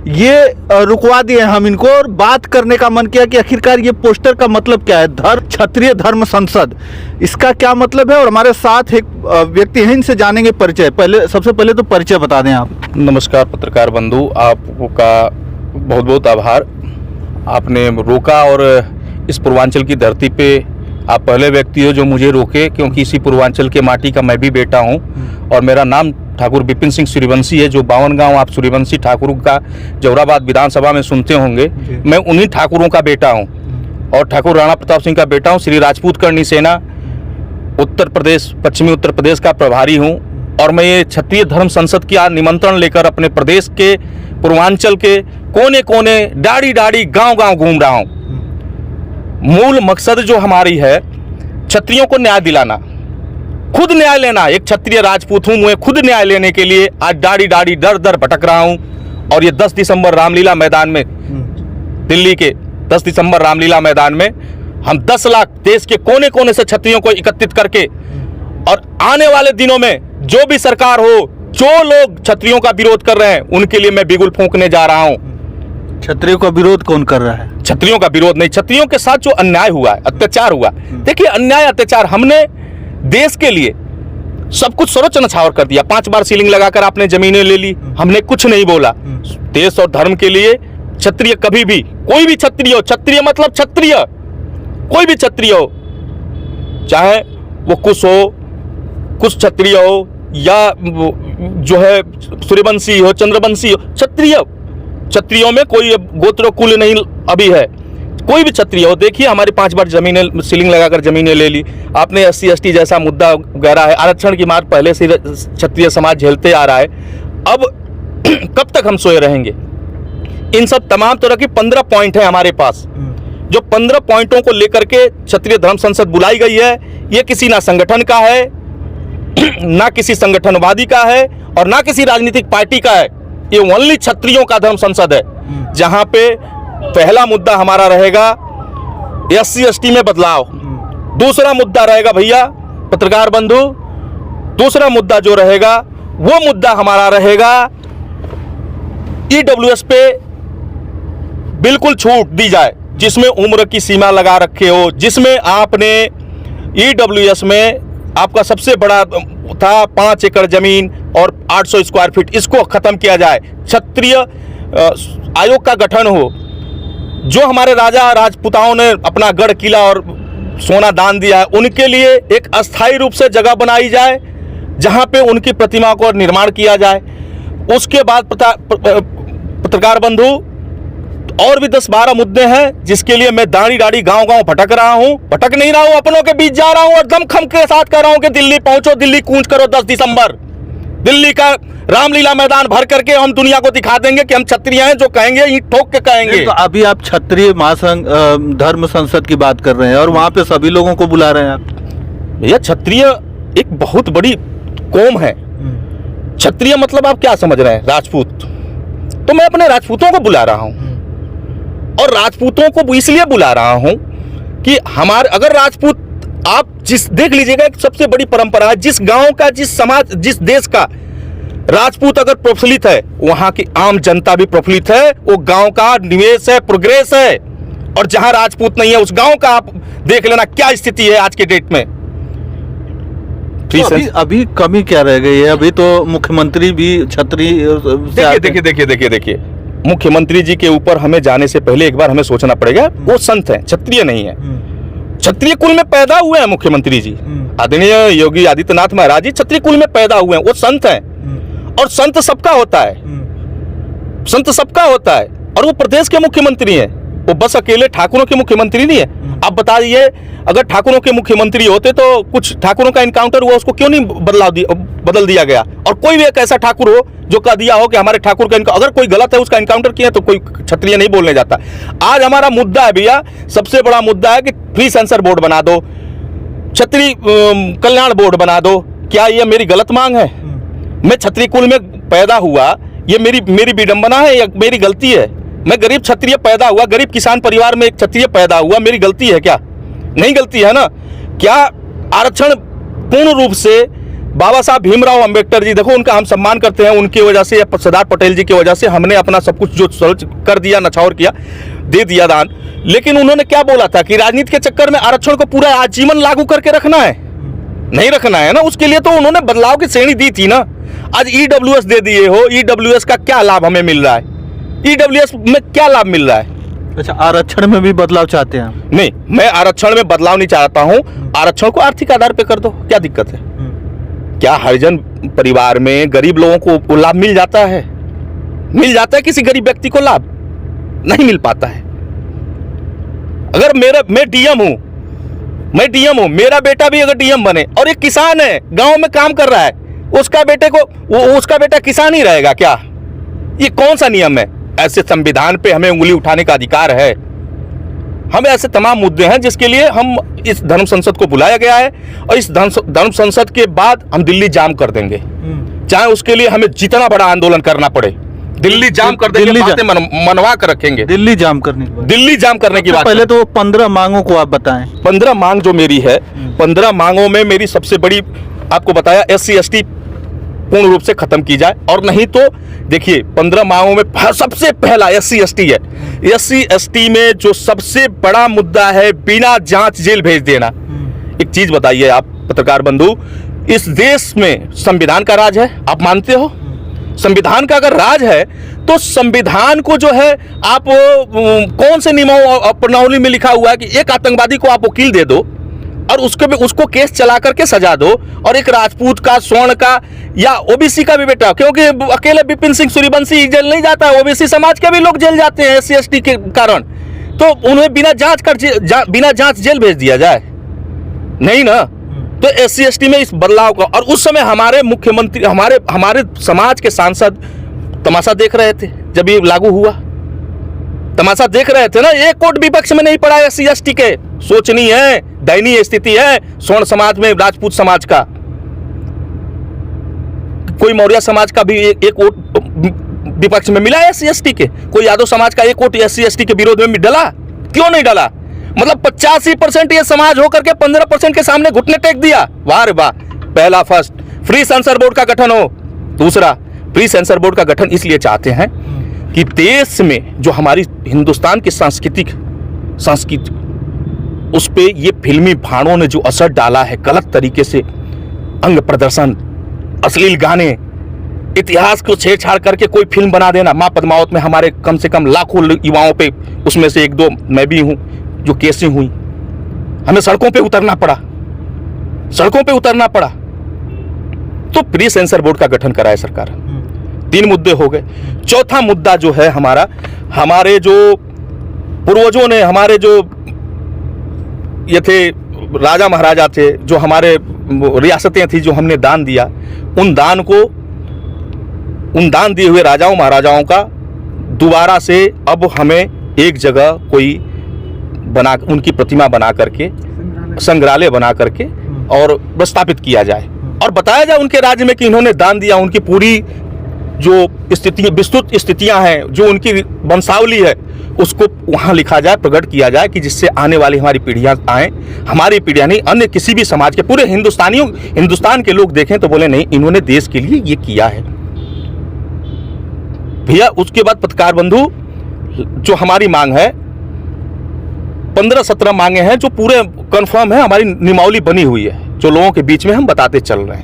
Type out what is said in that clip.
ये रुकवा दिए हम इनको और बात करने का मन किया कि आखिरकार ये पोस्टर का मतलब क्या है, क्षत्रिय धर्म संसद, इसका क्या मतलब है। और हमारे साथ एक व्यक्ति हैं, इनसे जानेंगे परिचय। सबसे पहले तो परिचय बता दें आप। नमस्कार पत्रकार बंधु, आपका बहुत बहुत आभार। आपने रोका और इस पूर्वांचल की धरती पे आप पहले व्यक्ति हो जो मुझे रोके, क्योंकि इसी पूर्वांचल के माटी का मैं भी बेटा हूं और मेरा नाम ठाकुर विपिन सिंह सूर्यवंशी है। जो 52 गांव आप सूर्यवंशी ठाकुरों का जौहराबाद विधानसभा में सुनते होंगे, मैं उन्हीं ठाकुरों का बेटा हूं और ठाकुर राणा प्रताप सिंह का बेटा हूं। श्री राजपूत करणी सेना उत्तर प्रदेश, पश्चिमी उत्तर प्रदेश का प्रभारी हूं और मैं ये क्षत्रिय धर्म संसद की निमंत्रण लेकर अपने प्रदेश के पूर्वांचल के कोने कोने, डाड़ी डाड़ी, गांव गांव घूम रहा हूं। मूल मकसद जो हमारी है, क्षत्रियों को न्याय दिलाना, खुद न्याय लेना। एक क्षत्रिय राजपूत हूं, मैं खुद न्याय लेने के लिए आज डाड़ी डाड़ी दर दर भटक रहा हूं। और ये 10 दिसंबर रामलीला मैदान में, दिल्ली के 10 दिसंबर रामलीला मैदान में हम 10 लाख देश के कोने कोने से क्षत्रियों को एकत्रित करके, और आने वाले दिनों में जो भी सरकार हो, जो लोग क्षत्रियों का विरोध कर रहे हैं, उनके लिए मैं बिगुल फूंकने जा रहा हूं। क्षत्रियों का विरोध कौन कर रहा है? क्षत्रियों का विरोध नहीं, क्षत्रियों के साथ जो अन्याय हुआ है, अत्याचार हुआ, देखिए अन्याय अत्याचार, हमने देश के लिए सब कुछ सर्वोच्च न्यौछावर कर दिया। 5 बार सीलिंग लगाकर आपने जमीनें ले ली, हमने कुछ नहीं बोला। देश और धर्म के लिए क्षत्रिय कभी भी, कोई भी क्षत्रिय हो, क्षत्रिय मतलब क्षत्रिय, कोई भी क्षत्रिय हो, चाहे वो कुश हो, कुश क्षत्रिय हो, या जो है सूर्यवंशी हो, चंद्रवंशी हो, क्षत्रिय, क्षत्रियों में कोई गोत्र कुल नहीं अभी है, कोई भी क्षत्रिय हो। देखिए हमारी 5 बार जमीनें, सीलिंग लगाकर जमीनें ले ली आपने। SC ST जैसा मुद्दा गहरा है, आरक्षण की मार पहले से क्षत्रिय समाज झेलते आ रहा है। अब कब तक हम सोए रहेंगे? इन सब तमाम तरह की 15 पॉइंट है हमारे पास, जो 15 पॉइंटों को लेकर के क्षत्रिय धर्म संसद बुलाई गई है। ये किसी ना संगठन का है, ना किसी संगठनवादी का है और ना किसी राजनीतिक पार्टी का है। ये ओनली क्षत्रियों का धर्म संसद है, जहां पे पहला मुद्दा हमारा रहेगा SC ST में बदलाव। दूसरा मुद्दा रहेगा भैया पत्रकार बंधु, दूसरा मुद्दा जो रहेगा वो मुद्दा हमारा रहेगा EWS पे बिल्कुल छूट दी जाए, जिसमें उम्र की सीमा लगा रखे हो, जिसमें आपने EWS में आपका सबसे बड़ा था 5 एकड़ जमीन और 800 स्क्वायर फीट, इसको खत्म किया जाए। क्षत्रिय आयोग का गठन हो, जो हमारे राजा राजपूताओं ने अपना गढ़ किला और सोना दान दिया है, उनके लिए एक अस्थायी रूप से जगह बनाई जाए, जहां पे उनकी प्रतिमा को निर्माण किया जाए। उसके बाद पत्रकार बंधु और भी 10-12 मुद्दे हैं, जिसके लिए मैं दाढ़ी दाढ़ी गांव गांव भटक रहा हूं। भटक नहीं रहा हूं, अपनों के बीच जा रहा हूं और दमखम के साथ कह रहा हूं कि दिल्ली पहुंचो, दिल्ली कूच करो। 10 दिसंबर दिल्ली का रामलीला मैदान भर करके हम दुनिया को दिखा देंगे कि हम क्षत्रिय हैं, जो कहेंगे ईंट ठोक के कहेंगे। तो अभी आप क्षत्रिय महासंघ धर्म संसद की बात कर रहे हैं और वहां पे सभी लोगों को बुला रहे हैं आप। भैया क्षत्रिय एक बहुत बड़ी कौम है। क्षत्रिय मतलब आप क्या समझ रहे हैं? राजपूत। तो मैं अपने राजपूतों को बुला रहा हूं और राजपूतों को इसलिए बुला रहा हूं कि हमारे, अगर राजपूत, आप जिस देख लीजिएगा, एक सबसे बड़ी परंपरा है, जिस गांव का, जिस समाज, जिस देश का राजपूत अगर प्रफुल्लित है, वहां की आम जनता भी प्रफुल्लित है। वो गांव का निवेश है, प्रोग्रेस है। और जहां राजपूत नहीं है, उस गांव का आप देख लेना क्या स्थिति है आज के डेट में। तो अभी कमी क्या रह गई है? अभी तो मुख्यमंत्री भी क्षत्रिय। देखिए मुख्यमंत्री जी के ऊपर हमें जाने से पहले एक बार हमें सोचना पड़ेगा, वो संत हैं, क्षत्रिय नहीं है। क्षत्रिय कुल में पैदा हुए हैं मुख्यमंत्री जी, आदरणीय योगी आदित्यनाथ महाराज जी क्षत्रिय कुल में पैदा हुए हैं, वो संत हैं। और संत सबका होता है, संत सबका होता है। और वो प्रदेश के मुख्यमंत्री हैं, वो बस अकेले ठाकुरों के मुख्यमंत्री नहीं है। आप बताइए, अगर ठाकुरों के मुख्यमंत्री होते तो कुछ ठाकुरों का इनकाउंटर हुआ, उसको क्यों नहीं बदल दिया गया? और कोई भी एक ऐसा ठाकुर हो जो कह दिया हो कि हमारे ठाकुर का अगर कोई गलत है उसका इनकाउंटर किया, तो कोई क्षत्रिय नहीं बोलने जाता। आज हमारा मुद्दा है भैया, सबसे बड़ा मुद्दा है कि फ्री सेंसर बोर्ड बना दो, क्षत्रिय कल्याण बोर्ड बना दो। क्या ये मेरी गलत मांग है? मैं क्षत्रिय कुल में पैदा हुआ, ये मेरी विडंबना है या मेरी गलती है? मैं गरीब क्षत्रिय पैदा हुआ, गरीब किसान परिवार में एक क्षत्रिय पैदा हुआ, मेरी गलती है क्या? नहीं गलती है ना। क्या आरक्षण पूर्ण रूप से बाबा साहब भीमराव अंबेडकर जी, देखो उनका हम सम्मान करते हैं, उनकी वजह से या सरदार पटेल जी की वजह से हमने अपना सब कुछ जो सर्च कर दिया, नछावर किया, दे दिया दान। लेकिन उन्होंने क्या बोला था कि राजनीति के चक्कर में आरक्षण को पूरा आजीवन लागू करके रखना है, नहीं रखना है ना। उसके लिए तो उन्होंने बदलाव की श्रेणी दी थी ना। आज ईडब्ल्यूएस दे दिए हो, ईडब्ल्यूएस का क्या लाभ हमें मिल रहा है? ईडब्ल्यूएस में क्या लाभ मिल रहा है? अच्छा, आरक्षण में भी बदलाव चाहते हैं? नहीं, मैं आरक्षण में बदलाव नहीं चाहता हूं। आरक्षण को आर्थिक आधार पे कर दो, क्या दिक्कत है? क्या हरिजन परिवार में गरीब लोगों को लाभ मिल जाता है? मिल जाता है किसी गरीब व्यक्ति को लाभ? नहीं मिल पाता है। अगर मैं डीएम हूं, मेरा बेटा भी अगर डीएम बने और एक किसान है, गांव में काम कर रहा है, उसका बेटा किसान ही रहेगा क्या? ये कौन सा नियम है? ऐसे संविधान पे हमें उंगली उठाने का अधिकार है। हम ऐसे तमाम मुद्दे हैं जिसके लिए हम इस धर्म संसद को बुलाया गया है, और इस धर्म संसद के बाद हम दिल्ली जाम कर देंगे, चाहे उसके लिए हमें जितना बड़ा आंदोलन करना पड़े। दिल्ली जाम कर देंगे, बातें मनवा कर रखेंगे। दिल्ली जाम करने की बात। पहले तो 15 मांगों को आप बताएं। 15 मांग जो मेरी है, 15 मांगों में मेरी सबसे बड़ी आपको बताया, SC/ST पूर्ण रूप से खत्म की जाए। और नहीं तो देखिए, 15 मांगों में सबसे पहला SC/ST है। SC/ST में जो सबसे बड़ा मुद्दा है, बिना जांच जेल भेज देना। एक चीज बताइए आप पत्रकार बंधु, इस देश में संविधान का राज है, आप मानते हो? संविधान का अगर राज है तो संविधान को जो है आप कौन से नियमावली में लिखा हुआ है कि एक आतंकवादी को आप वकील दे दो और उसको केस चला करके सजा दो, और एक राजपूत का, स्वर्ण का या ओबीसी का भी बेटा, क्योंकि अकेले विपिन सिंह सूर्यवंशी जेल नहीं जाता है, ओबीसी समाज के भी लोग जेल जाते हैं SC/ST के कारण, तो उन्हें बिना जांच जेल भेज दिया जाए? नहीं ना। तो SC/ST में इस बदलाव का, और उस समय हमारे मुख्यमंत्री, हमारे समाज के सांसद तमाशा देख रहे थे जब ये लागू हुआ, तमाशा देख रहे थे ना। एक वोट विपक्ष में नहीं पड़ा SC/ST के। सोचनीय है, दयनीय स्थिति है स्वर्ण समाज में, राजपूत समाज का। कोई मौर्य समाज का भी एक वोट विपक्ष में मिला SC/ST के? कोई यादव समाज का एक वोट SC/ST के विरोध में डला? क्यों नहीं डला? मतलब 85% ये समाज होकर के 15% के सामने घुटने टेक दिया। वाह रे वाह। पहला, फर्स्ट फ्री सेंसर बोर्ड का गठन हो। दूसरा, फ्री सेंसर बोर्ड का गठन इसलिए चाहते हैं कि देश में जो हमारी हिंदुस्तान की संस्कृति उस पे ये फिल्मी भाड़ों ने जो असर डाला है, गलत तरीके से अंग प्रदर्शन, अश्लील गाने, इतिहास को छेड़छाड़ करके कोई फिल्म बना देना। माँ पद्मावत में हमारे कम से कम लाखों युवाओं पे, उसमें से 1-2 मैं भी हूँ, जो केसें हुई, हमें सड़कों पे उतरना पड़ा। तो प्री सेंसर बोर्ड का गठन कराए सरकार। 3 मुद्दे हो गए। चौथा मुद्दा जो है हमारा, हमारे जो पूर्वजों ने, हमारे जो ये थे राजा महाराजा थे, जो हमारे रियासतें थी, जो हमने दान दिया, उन दान दिए हुए राजाओं महाराजाओं का दोबारा से अब हमें एक जगह कोई उनकी प्रतिमा बना करके, संग्रहालय बना करके और स्थापित किया जाए, और बताया जाए उनके राज्य में कि इन्होंने दान दिया। उनकी पूरी जो विस्तृत स्थितियां हैं, जो उनकी वंशावली है, उसको वहां लिखा जाए, प्रकट किया जाए, कि जिससे आने वाली हमारी पीढ़ियां आए, हमारी पीढ़ियां नहीं, अन्य किसी भी समाज के, पूरे हिंदुस्तान के लोग देखें तो बोले नहीं, इन्होंने देश के लिए ये किया है भैया। उसके बाद पत्रकार बंधु, जो हमारी मांग है, 15-17 मांगे हैं जो पूरे कंफर्म है, हमारी नियमावली बनी हुई है, जो लोगों के बीच में हम बताते चल रहे हैं।